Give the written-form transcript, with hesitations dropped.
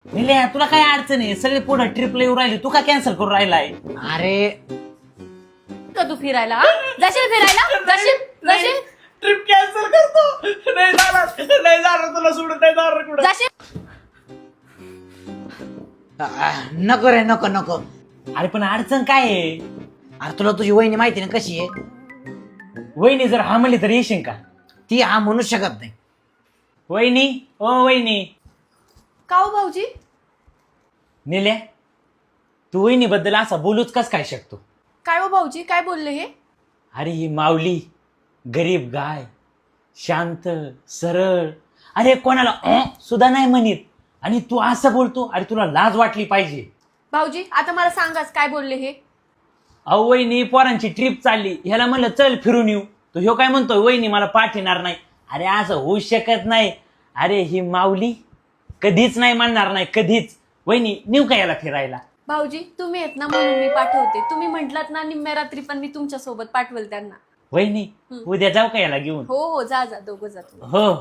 निल्या तुला काय अडचण आहे? सगळे पुढे ट्रिपला येऊ राहिले, तू का कॅन्सल करून राहिलाय? अरे का तू फिरायला हा? जाशील फिरायला जाशील ट्रिप कॅन्सल करतो. नाही जाणार तुला सोडून नाही जाणार कुठं. जाशील नको रे नको नको. अरे पण अडचण काय आहे? अरे तुला तुझी वहिनी माहिती ना कशी आहे. वहिनी जर हा म्हणली तर येशील का? ती हा म्हणू शकत नाही. वहिनी ओ वहिनी. का हो भाऊजी? निल्या तू वहिनी बद्दल असा बोलूच कस काय शकतो? काय हो भाऊजी काय बोलले हे? अरे ही माऊली गरीब गाय, शांत सरळ, अरे कोणाला सुद्धा नाही म्हणत, आणि तू असं बोलतो. अरे तुला लाज वाटली पाहिजे. भाऊजी आता मला सांगाच काय बोलले हे? अहो वहिनी पोरांची ट्रिप चालली, ह्याला म्हणलं चल फिरून येऊ, तो ह्यो काय म्हणतोय वहिनी मला पाठवणार नाही. अरे असं होऊ शकत नाही. अरे ही माऊली कधीच नाही म्हणणार नाही, कधीच. वहिनी नेऊ का याला फिरायला? भाऊजी तुम्ही येत ना म्हणून मी पाठवते. तुम्ही म्हटलात ना निम्म्या रात्री पण मी तुमच्या सोबत पाठवल त्यांना. वहिनी उद्या जाऊ का याला घेऊन? हो हो जा जा दोघं जा तुम्ही. हो